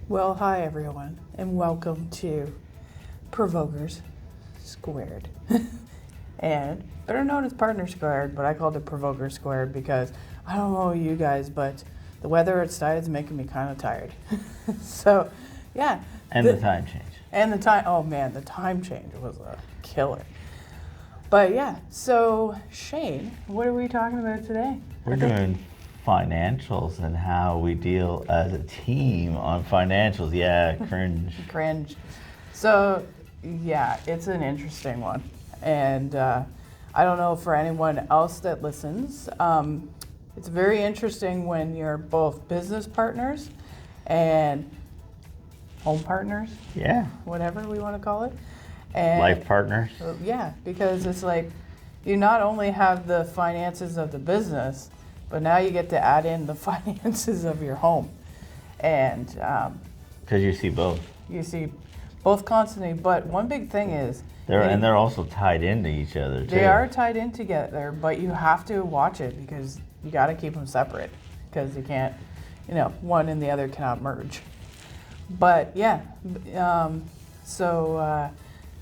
Well, hi everyone, and welcome to Provokers Squared. And better known as Partners², but I called it Provokers² because I don't know you guys, but the weather outside is making me kind of tired. So, yeah. And the time change. And the time, oh man, the time change was a killer. But yeah, so Shane, what are we talking about today? We're doing financials and how we deal as a team on financials. Yeah, cringe. Cringe. So, yeah, it's an interesting one. And I don't know for anyone else that listens. It's very interesting when you're both business partners and home partners. Yeah. Whatever we want to call it. And Life partners. yeah, because it's like you not only have the finances of the business, but now you get to add in the finances of your home. And Because you see both. you see both constantly, but one big thing is They're also tied into each other too. they are tied in together, but you have to watch it because you got to keep them separate because you can't, one and the other cannot merge. But yeah, so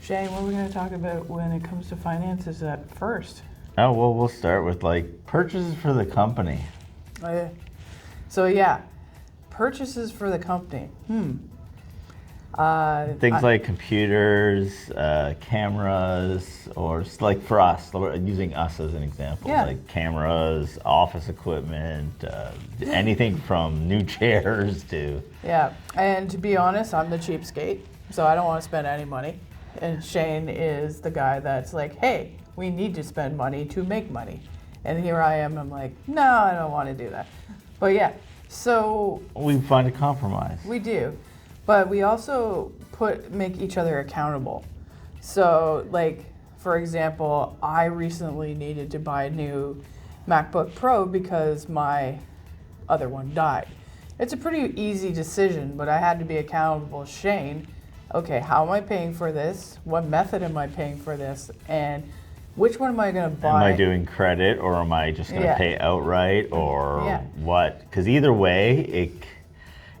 Shane, what are we going to talk about when it comes to finances at first? Oh, well, we'll start with like purchases for the company. So yeah, purchases for the company. Things like computers, cameras, or like for us, using us as an example, Yeah. like cameras, office equipment, anything from new chairs to... Yeah, and to be honest, I'm the cheapskate, so I don't want to spend any money. And Shane is the guy that's like, hey, we need to spend money to make money. And here I am, I'm like, no, I don't want to do that. But yeah, so... We find a compromise. We do, but we also make each other accountable. So like, for example, I recently needed to buy a new MacBook Pro because my other one died. It's a pretty easy decision, but I had to be accountable. Shane, okay, how am I paying for this? What method am I paying for this? And which one am I going to buy? Am I doing credit or am I just going to pay outright or what? Because either way,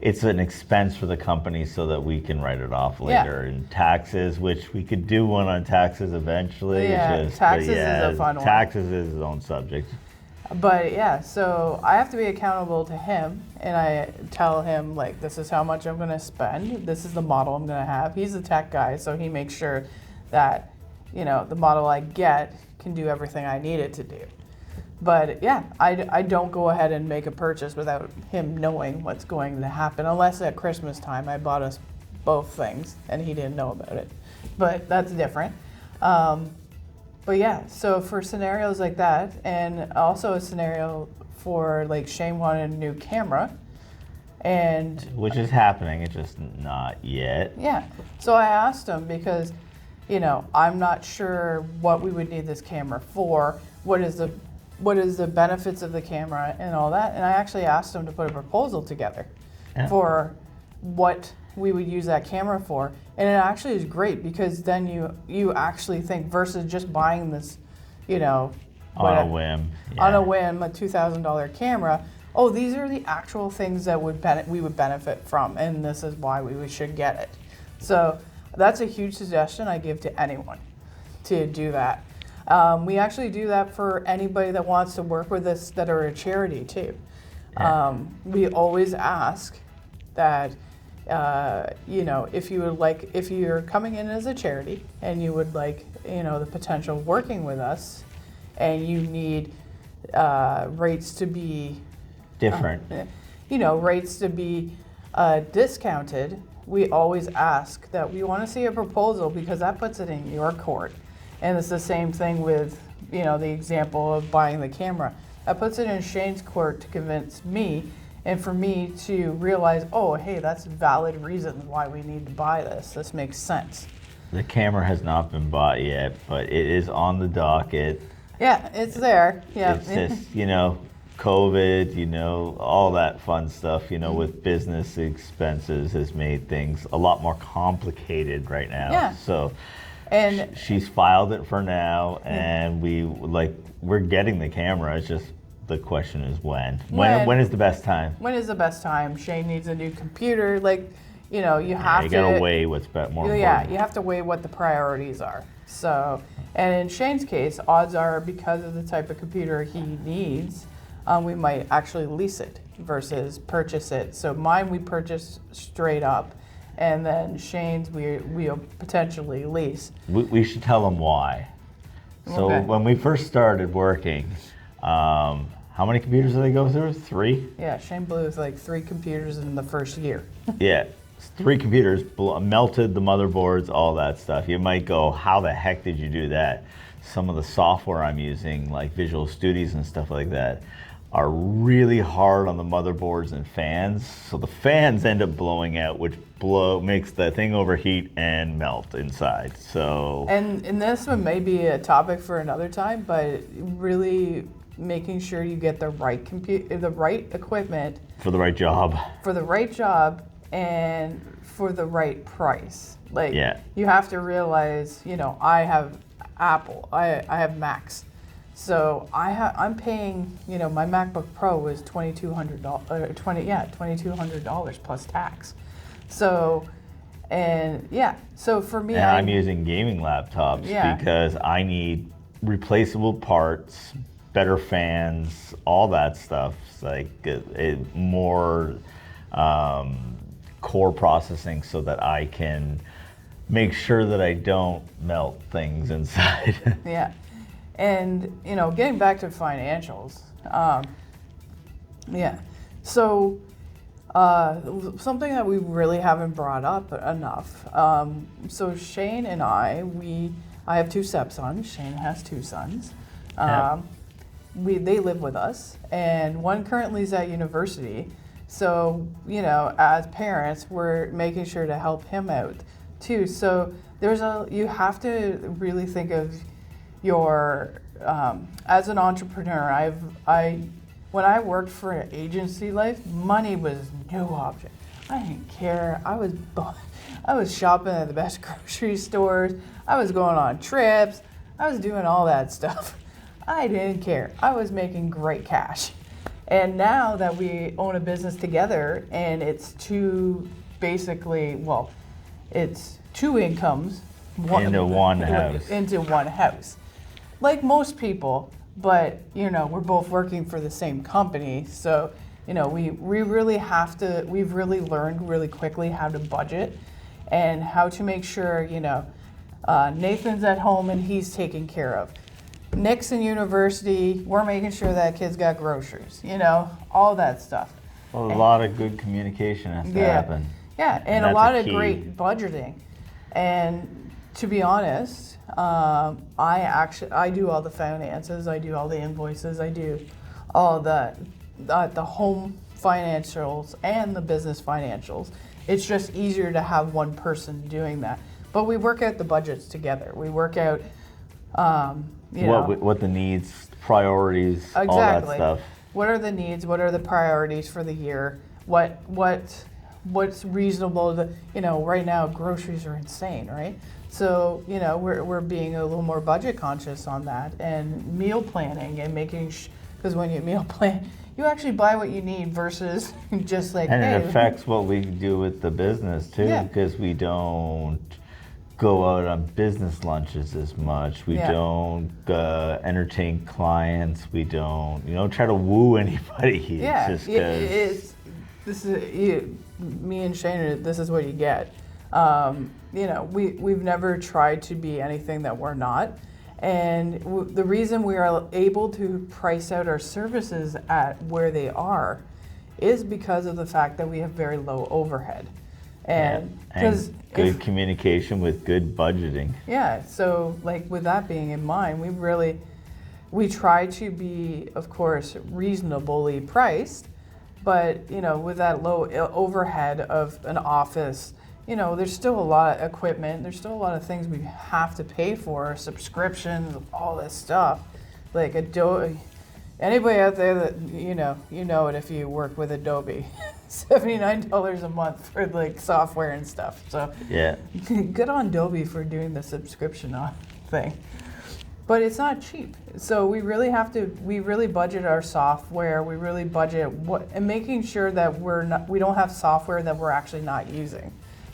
it's an expense for the company so that we can write it off later. And taxes, which we could do one on taxes eventually. Yeah, taxes is a fun one. Taxes is its own subject. But yeah, so I have to be accountable to him, and I tell him, like, this is how much I'm going to spend. This is the model I'm going to have. He's a tech guy, so he makes sure that, the model I get can do everything I need it to do. But yeah, I don't go ahead and make a purchase without him knowing what's going to happen, unless at Christmas time I bought us both things, and he didn't know about it. But that's different. But yeah, so for scenarios like that, and also a scenario for like Shane wanted a new camera, and which is happening, it's just not yet. Yeah, so I asked him because, I'm not sure what we would need this camera for. What is the benefits of the camera and all that? And I actually asked him to put a proposal together for what we would use that camera for. And it actually is great because then you actually think versus just buying this, on a whim. Yeah. On a whim, a $2,000 camera. Oh, these are the actual things that we would benefit from, and this is why we should get it. So that's a huge suggestion I give to anyone to do that. We actually do that for anybody that wants to work with us that are a charity too. Yeah. We always ask that, if you would like, if you're coming in as a charity and you would like, the potential of working with us, and you need rates to be different, rates to be discounted, we always ask that we want to see a proposal because that puts it in your court. And it's the same thing with, the example of buying the camera. That puts it in Shane's court to convince me and for me to realize, oh, hey, that's valid reasons why we need to buy this. This makes sense. The camera has not been bought yet, but it is on the docket. Yeah, it's there. Yeah. It's just, COVID, all that fun stuff, with business expenses has made things a lot more complicated right now. Yeah. So and she's filed it for now, and we're getting the camera. It's just the question is when. When is the best time? When is the best time? Shane needs a new computer. Like, you know, you have you gotta weigh what's more important. Yeah, you have to weigh what the priorities are. So, and in Shane's case, odds are because of the type of computer he needs, we might actually lease it versus purchase it. So mine we purchase straight up, and then Shane's we'll potentially lease. We should tell them why. So when we first started working, how many computers did they go through? 3? Yeah, Shane blew like 3 computers in the first year. Yeah, 3 computers, melted the motherboards, all that stuff. You might go, how the heck did you do that? Some of the software I'm using, like Visual Studios and stuff like that, are really hard on the motherboards and fans. So the fans end up blowing out, which makes the thing overheat and melt inside. So and this one may be a topic for another time, but really making sure you get the right the right equipment for the right job. For the right job and for the right price. Like you have to realize, you know, I have Apple, I have Macs. So I'm paying, you know, my MacBook Pro was $2,200 plus tax. So, so for me, and I'm using gaming laptops because I need replaceable parts, better fans, all that stuff. It's like more core processing so that I can make sure that I don't melt things inside. Yeah. And, you know, getting back to financials, so something that we really haven't brought up enough. So Shane and I have 2 stepsons. Shane has 2 sons. They live with us, and one currently is at university. So, you know, as parents, we're making sure to help him out too. So you have to really think of your, as an entrepreneur, when I worked for an agency life, money was no object. I didn't care. I was shopping at the best grocery stores. I was going on trips. I was doing all that stuff. I didn't care. I was making great cash. And now that we own a business together and it's it's 2 incomes into one house. Into one house. Like most people, but you know, we're both working for the same company. So, you know, we've really learned really quickly how to budget and how to make sure, you know, Nathan's at home and he's taken care of. Nick's in university, we're making sure that kid's got groceries, you know, all that stuff. Well, a lot of good communication has to happen. Yeah, and a lot of great budgeting. And to be honest, I do all the finances, I do all the invoices, I do all the home financials and the business financials. It's just easier to have one person doing that. But we work out the budgets together. We work out what the needs, priorities, all that stuff. What are the needs? What are the priorities for the year? What's reasonable to, you know, right now groceries are insane, right? So, you know, we're being a little more budget conscious on that, and meal planning and making because when you meal plan, you actually buy what you need versus just like. And it affects what we do with the business too, because we don't go out on business lunches as much. We don't entertain clients. We don't, you know, try to woo anybody. Yeah, me and Shane, this is what you get. You know, we've never tried to be anything that we're not. And the reason we are able to price out our services at where they are is because of the fact that we have very low overhead. And good communication with good budgeting. Yeah, so like with that being in mind, we try to be, of course, reasonably priced, but you know, with that low overhead of an office, you know, there's still a lot of equipment, there's still a lot of things we have to pay for, subscriptions, all this stuff. Like Adobe, anybody out there that, you know it if you work with Adobe. $79 a month for like software and stuff. So yeah, good on Adobe for doing the subscription thing. but it's not cheap. So we really budget our software. We really budget and making sure that we don't have software that we're actually not using.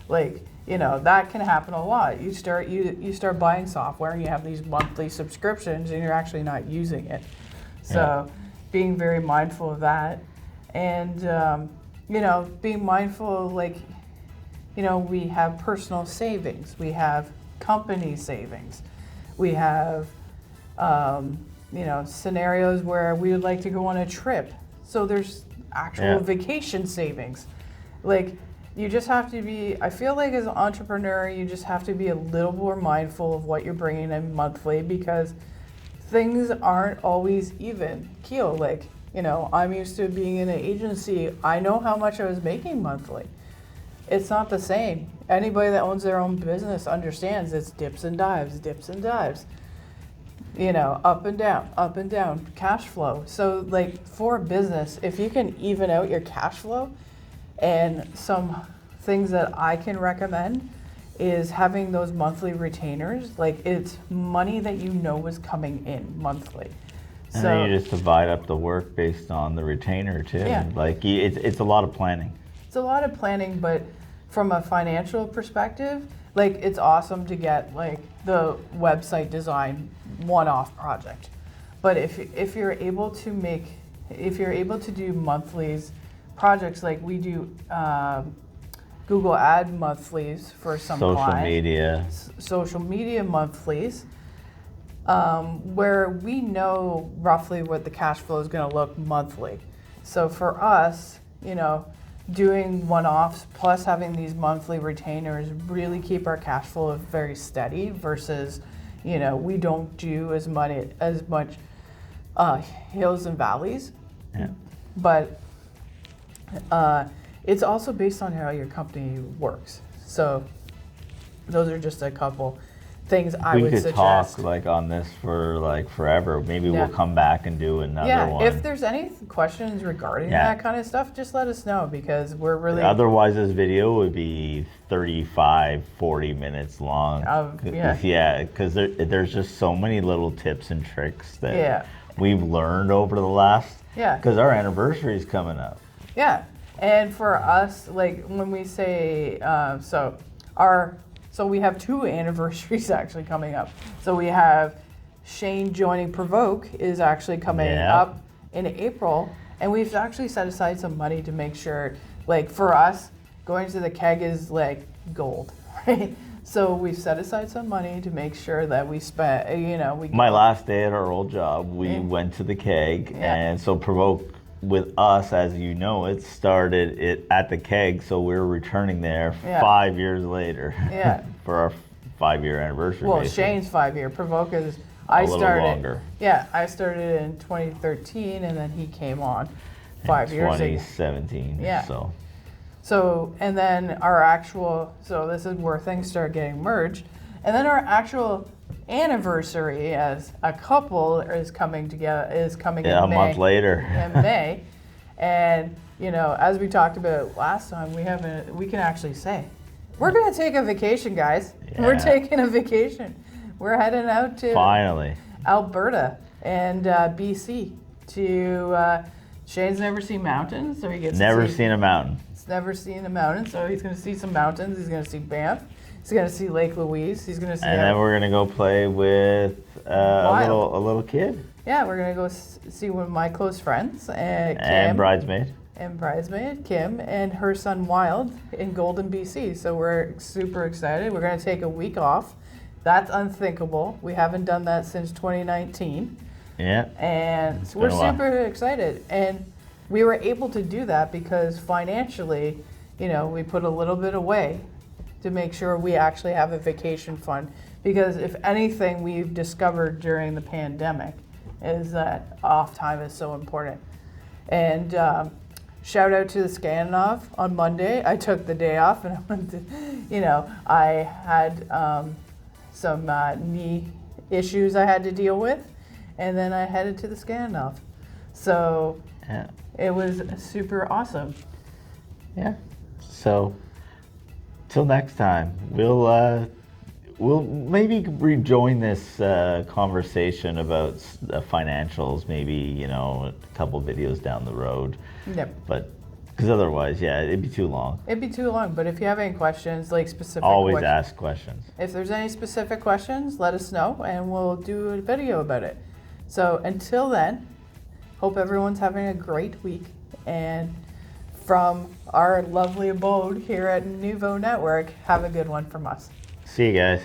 Like, that can happen a lot. You start buying software and you have these monthly subscriptions and you're actually not using it. So being very mindful of that, and being mindful, like, we have personal savings, we have company savings, we have scenarios where we would like to go on a trip. So there's actual vacation savings. Like, you just have to be, I feel like as an entrepreneur, you just have to be a little more mindful of what you're bringing in monthly, because things aren't always even keel. Like, I'm used to being in an agency. I know how much I was making monthly. It's not the same. Anybody that owns their own business understands it's dips and dives, up and down, cash flow. So, like, for a business, if you can even out your cash flow, and some things that I can recommend is having those monthly retainers. Like, it's money that is coming in monthly. And then you just divide up the work based on the retainer too. Yeah. Like, it's a lot of planning. It's a lot of planning, but from a financial perspective, like, it's awesome to get, like, the website design one-off project. But if you're able to do monthlies, projects, like we do Google ad monthlies for some clients, social media monthlies, where we know roughly what the cash flow is going to look monthly. So for us, doing one-offs plus having these monthly retainers really keep our cash flow very steady, versus we don't do as much hills and valleys. But it's also based on how your company works. So those are just a couple things I would suggest. We could talk like on this for like forever. Maybe we'll come back and do another one. If there's any questions regarding that kind of stuff, just let us know, because we're really... Otherwise, this video would be 35, 40 minutes long. Because there's just so many little tips and tricks that we've learned over the last... Because our anniversary is coming up. And for us, like, when we say, so we have 2 anniversaries actually coming up. So we have Shane joining Provoke is actually coming up in April, and we've actually set aside some money to make sure, like, for us, going to the keg is like gold, right? So we've set aside some money to make sure that we spent, My last day at our old job, we went to the keg, and so Provoke with us, as you know, it started at the keg, so we're returning there 5 years later for our 5-year anniversary. Well, Shane's 5-year. Provokers, I started in 2013, and then he came on 5 years ago. 2017. So, and then this is where things start getting merged. And then our actual anniversary as a couple is coming in May. A month later. In May. And, as we talked about last time, we can actually say, we're going to take a vacation, guys. We're taking a vacation. We're heading out to finally Alberta and BC to Shane's never seen mountains, so he gets seen a mountain. He's never seen a mountain, so he's going to see some mountains. He's going to see Banff. He's going to see Lake Louise. He's going to see. And then we're going to go play with a little kid. Yeah, we're going to go see one of my close friends, Kim, and bridesmaid. Kim, and her son Wild in Golden, BC. So we're super excited. We're going to take a week off. That's unthinkable. We haven't done that since 2019. Yeah. And so we're super excited. And we were able to do that because financially, we put a little bit away to make sure we actually have a vacation fund. Because if anything we've discovered during the pandemic is that off time is so important. And shout out to the Scandinave on Monday. I took the day off and I went to, I had some knee issues I had to deal with, and then I headed to the Scandinave. So it was super awesome. Yeah. So till next time, we'll we'll maybe rejoin this conversation about financials, maybe, you know, a couple videos down the road. Yep. But, because otherwise, yeah, it'd be too long. It'd be too long, but if you have any questions, like specific Always questions, ask questions. if there's any specific questions, let us know and we'll do a video about it. So until then, hope everyone's having a great week. And from our lovely abode here at Nouveau Network, have a good one from us. See you guys.